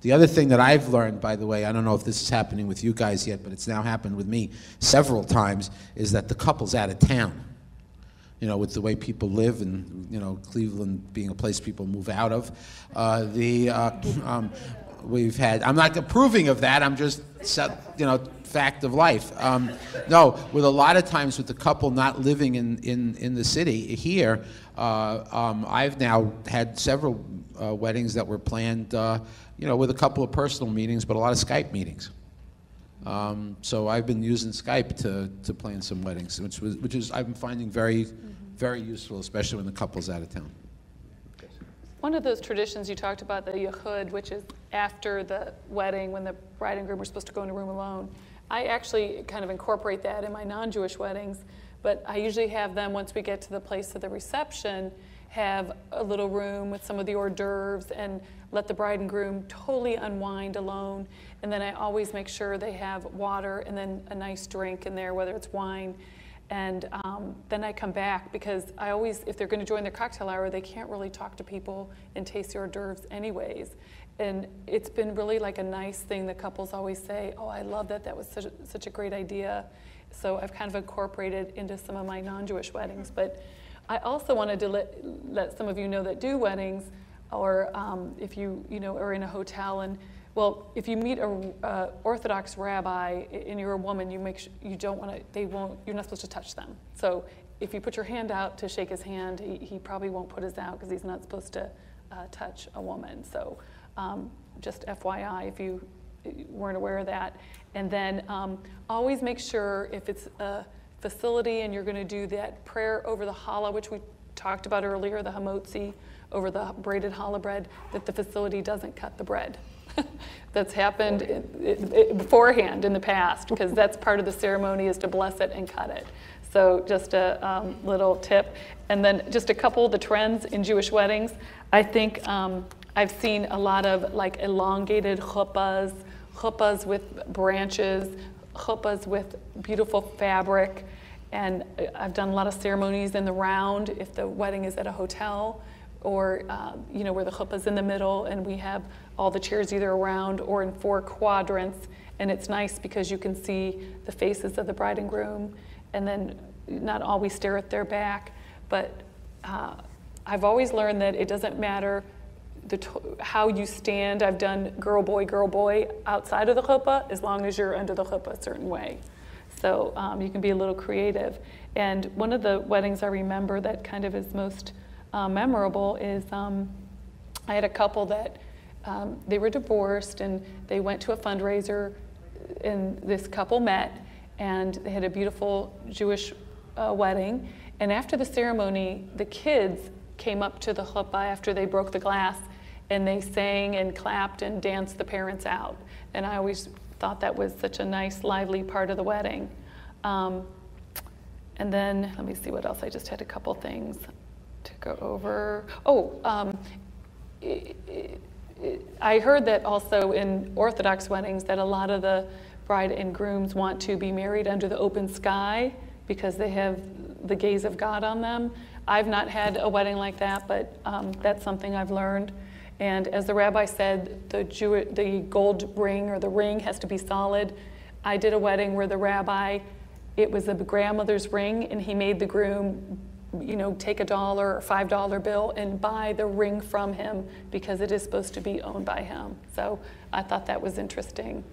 The other thing that I've learned, by the way, I don't know if this is happening with you guys yet, but it's now happened with me several times, is that the couple's out of town. You know, with the way people live, and you know, Cleveland being a place people move out of, we've had. I'm not approving of that. I'm just, you know, fact of life. No, with a lot of times with the couple not living in the city here, I've now had several weddings that were planned, you know, with a couple of personal meetings, but a lot of Skype meetings. So I've been using Skype to plan some weddings, which is I've been finding very useful, especially when the couple's out of town. One of those traditions you talked about, the yachud, which is after the wedding when the bride and groom are supposed to go in a room alone. I actually kind of incorporate that in my non-Jewish weddings, but I usually have them, once we get to the place of the reception, have a little room with some of the hors d'oeuvres and let the bride and groom totally unwind alone. And then I always make sure they have water and then a nice drink in there, whether it's wine. And then I come back, because I always, if they're going to join their cocktail hour, they can't really talk to people and taste the hors d'oeuvres anyways. And it's been really like a nice thing. The couples always say, oh, I love that. That was such a great idea. So I've kind of incorporated into some of my non-Jewish weddings. But I also wanted to let some of you know that do weddings, or if you know are in a hotel, and well, if you meet a Orthodox rabbi and you're a woman, you make sure you don't want to. You're not supposed to touch them. So if you put your hand out to shake his hand, he probably won't put his out, because he's not supposed to touch a woman. So just FYI, if you weren't aware of that. And then always make sure, if it's a facility and you're going to do that prayer over the challah, which we talked about earlier, the hamotzi over the braided challah bread, that the facility doesn't cut the bread. That's happened beforehand in the past, because that's part of the ceremony, is to bless it and cut it. So just a little tip. And then just a couple of the trends in Jewish weddings. I think I've seen a lot of like elongated chuppahs with branches, chuppahs with beautiful fabric. And I've done a lot of ceremonies in the round, if the wedding is at a hotel, or you know, where the chuppah's in the middle and we have all the chairs either around or in 4 quadrants. And it's nice because you can see the faces of the bride and groom, and then not always stare at their back. But I've always learned that it doesn't matter how you stand. I've done girl, boy outside of the chuppah, as long as you're under the chuppah a certain way. So you can be a little creative. And one of the weddings I remember that kind of is most memorable is I had a couple that they were divorced, and they went to a fundraiser, and this couple met, and they had a beautiful Jewish wedding. And after the ceremony, the kids came up to the chuppah after they broke the glass, and they sang and clapped and danced the parents out. And I always thought that was such a nice, lively part of the wedding. And then, let me see what else. I just had a couple things to go over. I heard that also in Orthodox weddings that a lot of the bride and grooms want to be married under the open sky, because they have the gaze of God on them. I've not had a wedding like that, but that's something I've learned. And as the rabbi said, the gold ring, or the ring, has to be solid. I did a wedding where the rabbi, it was a grandmother's ring, and he made the groom, you know, take $1 or $5 bill and buy the ring from him, because it is supposed to be owned by him. So I thought that was interesting.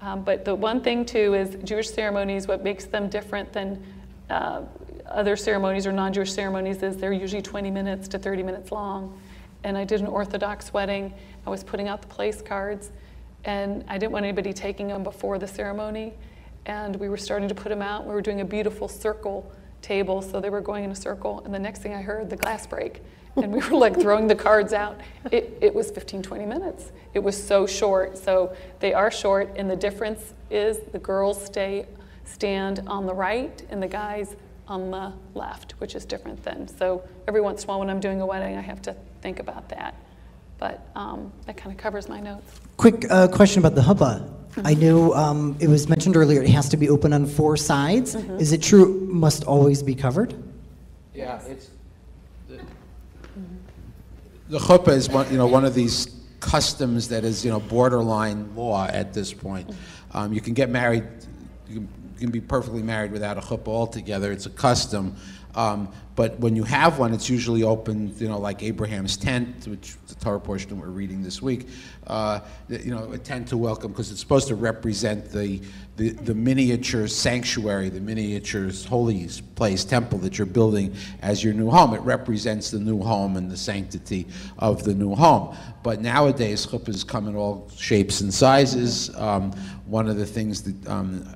But the one thing too is Jewish ceremonies, what makes them different than other ceremonies or non-Jewish ceremonies is they're usually 20 minutes to 30 minutes long. And I did an Orthodox wedding. I was putting out the place cards, and I didn't want anybody taking them before the ceremony. And we were starting to put them out. We were doing a beautiful circle table, so they were going in a circle. And the next thing I heard, the glass break. And we were like throwing the cards out. It was 15, 20 minutes. It was so short. So they are short, and the difference is the girls stand on the right and the guys on the left, which is different then. So every once in a while when I'm doing a wedding, I have to think about that. But that kind of covers my notes. Quick question about the chuppah. I know it was mentioned earlier it has to be open on 4 sides. Is it true it must always be covered? Yeah, it's the chuppah is one of these customs that is, borderline law at this point. You can get married, you can be perfectly married without a chuppah altogether. It's a custom. But when you have one, it's usually open, like Abraham's tent, which is the Torah portion that we're reading this week, a tent to welcome, because it's supposed to represent the miniature sanctuary, the miniature holy place, temple that you're building as your new home. It represents the new home and the sanctity of the new home. But nowadays, chuppahs come in all shapes and sizes. One of the things that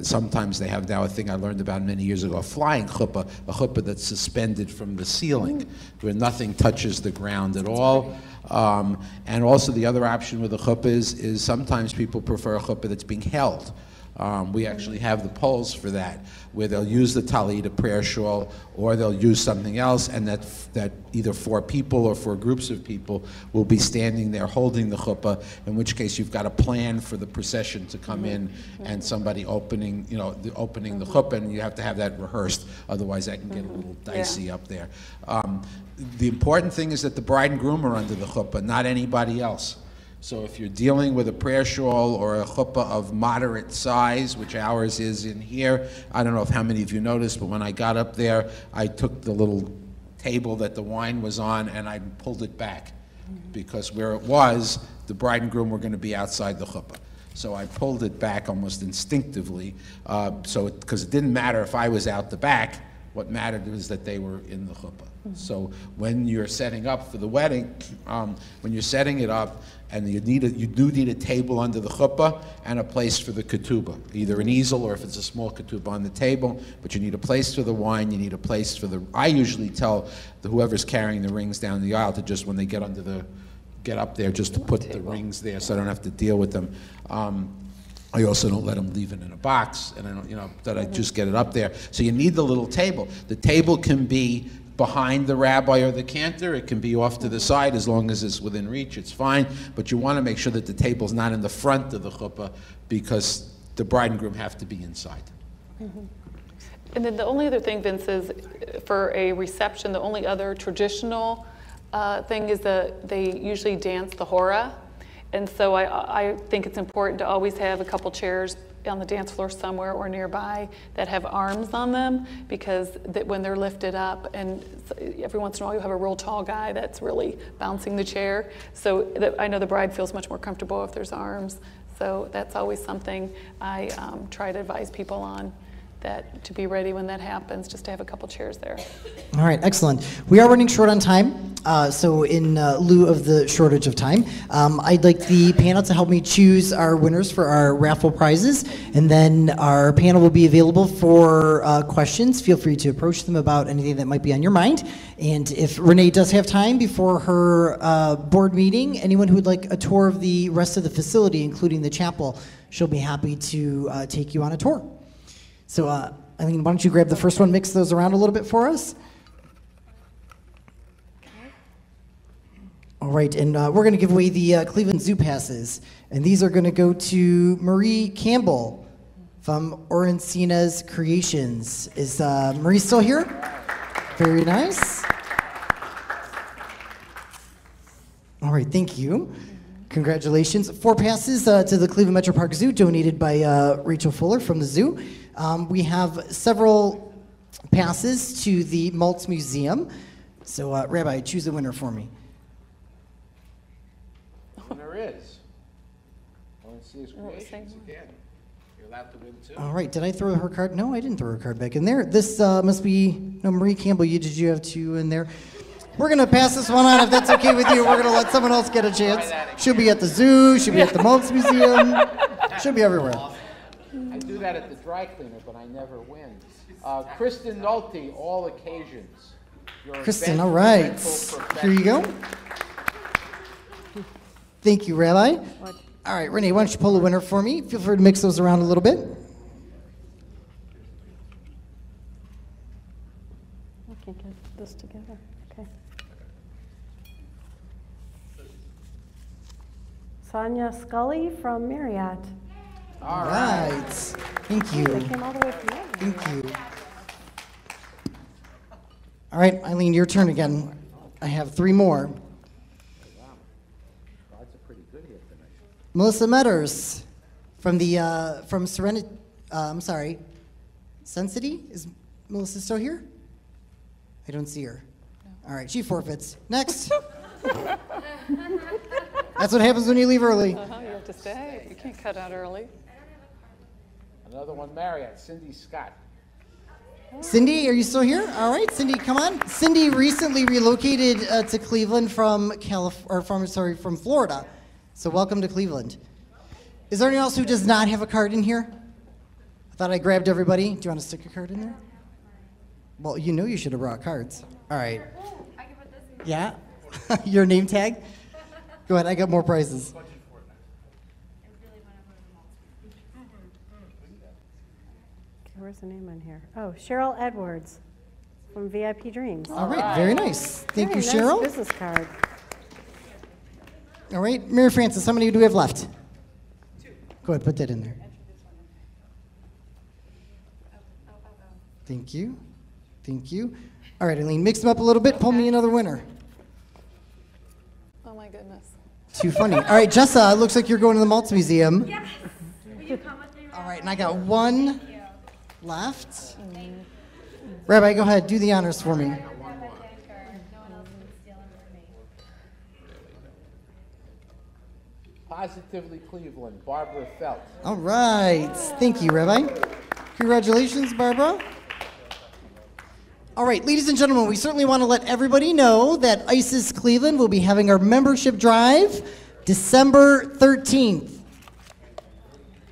sometimes they have now a thing I learned about many years ago, a flying chuppah, a chuppah that's suspended from the ceiling, where nothing touches the ground at all. And also the other option with a chuppah is sometimes people prefer a chuppah that's being held. We actually have the poles for that, where they'll use the talit, a prayer shawl, or they'll use something else, and that either 4 people or 4 groups of people will be standing there holding the chuppah, in which case you've got a plan for the procession to come in and somebody opening the chuppah, and you have to have that rehearsed, otherwise that can get a little dicey up there. The important thing is that the bride and groom are under the chuppah, not anybody else. So if you're dealing with a prayer shawl or a chuppah of moderate size, which ours is in here, I don't know if how many of you noticed, but when I got up there, I took the little table that the wine was on and I pulled it back, because where it was, the bride and groom were going to be outside the chuppah. So I pulled it back almost instinctively, because it didn't matter if I was out the back. What mattered was that they were in the chuppah. So when you're setting up for the wedding, when you're setting it up, and you do need a table under the chuppah and a place for the ketubah, either an easel or if it's a small ketubah on the table. But you need a place for the wine. You need a place for the. I usually tell whoever's carrying the rings down the aisle to just, when they get up there, just to put the rings there, so I don't have to deal with them. I also don't let them leave it in a box, and I don't, that I just get it up there. So you need the little table. The table can be behind the rabbi or the cantor. It can be off to the side, as long as it's within reach, it's fine. But you want to make sure that the table's not in the front of the chuppah, because the bride and groom have to be inside. And then the only other thing, Vince, is for a reception, the only other traditional thing is that they usually dance the hora. And so I think it's important to always have a couple chairs on the dance floor somewhere or nearby that have arms on them, because when they're lifted up, and every once in a while you have a real tall guy that's really bouncing the chair. So I know the bride feels much more comfortable if there's arms. So that's always something I try to advise people on, that to be ready when that happens, just to have a couple chairs there. All right, excellent. We are running short on time, so in lieu of the shortage of time, I'd like the panel to help me choose our winners for our raffle prizes, and then our panel will be available for questions. Feel free to approach them about anything that might be on your mind. And if Renee does have time before her board meeting, anyone who would like a tour of the rest of the facility, including the chapel, she'll be happy to take you on a tour. So, Eileen, why don't you grab the first one, mix those around a little bit for us? All right, and we're going to give away the Cleveland Zoo passes, and these are going to go to Marie Campbell from Orencina's Creations. Is Marie still here? Very nice. All right, thank you. Congratulations. 4 passes to the Cleveland Metro Park Zoo, donated by Rachel Fuller from the zoo. We have several passes to the Maltz Museum. So, Rabbi, choose a winner for me. The winner is Orencina's Creations again. You're allowed to win too. All right. Did I throw her card? No, I didn't throw her card back in there. This must be Marie Campbell. Did you have 2 in there? We're going to pass this one on, if that's okay with you. We're going to let someone else get a chance. She'll be at the zoo. She'll be at the Maltz Museum. She'll be everywhere. I do that at the dry cleaner, but I never win. Kristen Nolte, All Occasions. Kristen, all right. Here you go. Thank you, Rabbi. All right, Renee, why don't you pull a winner for me? Feel free to mix those around a little bit. I can get this together. Okay. Sonia Scully from Marriott. All right. Thank you. They came all the way from there. Thank you. All right, Eileen, your turn again. I have 3 more. Melissa Metters from the from Serenity. Sun City. Is Melissa still here? I don't see her. No. All right, she forfeits. Next. That's what happens when you leave early. You have to stay. You can't cut out early. Another one, Marriott, Cindy Scott. Cindy, are you still here? All right, Cindy, come on. Cindy recently relocated to Cleveland from from Florida. So welcome to Cleveland. Is there anyone else who does not have a card in here? I thought I grabbed everybody. Do you want to stick a card in there? Well, you know you should have brought cards. All right. I can put this in. Yeah? Your name tag? Go ahead, I got more prizes. Where's the name on here? Oh, Cheryl Edwards from VIP Dreams. All right, very nice. Thank you, Very nice Cheryl. business card. All right, Mary Frances, how many do we have left? 2. Go ahead, put that in there. Thank you. Thank you. All right, Eileen, mix them up a little bit. Pull me another winner. Oh my goodness. Too funny. All right, Jessa, it looks like you're going to the Maltz Museum. Yes. Will you come with me? All right, and I got one left. Rabbi, go ahead, do the honors for me. Positively Cleveland, Barbara Felt. All right. Thank you, Rabbi. Congratulations, Barbara. All right, ladies and gentlemen, we certainly want to let everybody know that ISIS Cleveland will be having our membership drive December 13th.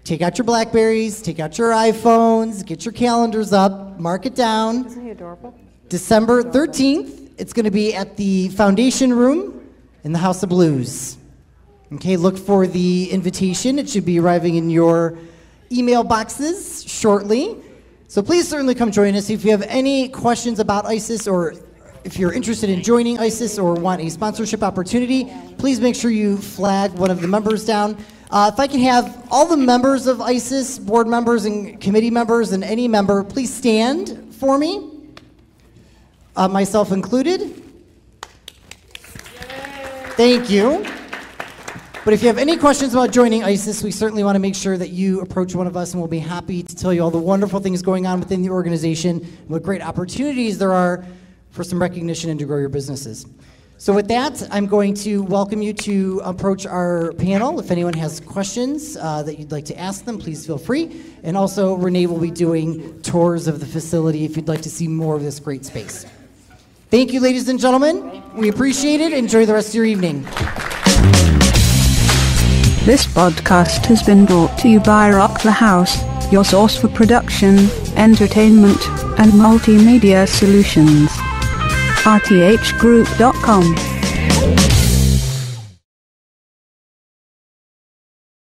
Take out your Blackberries, take out your iPhones, get your calendars up, mark it down. Isn't he adorable? December 13th, it's going to be at the Foundation Room in the House of Blues. Okay, look for the invitation. It should be arriving in your email boxes shortly. So please certainly come join us. If you have any questions about ISIS, or if you're interested in joining ISIS or want a sponsorship opportunity, please make sure you flag one of the members down. If I can have all the members of ISIS, board members and committee members and any member, please stand for me, myself included. Thank you. But if you have any questions about joining ISIS, we certainly want to make sure that you approach one of us, and we'll be happy to tell you all the wonderful things going on within the organization, and what great opportunities there are for some recognition and to grow your businesses. So with that, I'm going to welcome you to approach our panel. If anyone has questions that you'd like to ask them, please feel free. And also, Renee will be doing tours of the facility if you'd like to see more of this great space. Thank you, ladies and gentlemen. We appreciate it. Enjoy the rest of your evening. This podcast has been brought to you by Rock the House, your source for production, entertainment, and multimedia solutions. rthgroup.com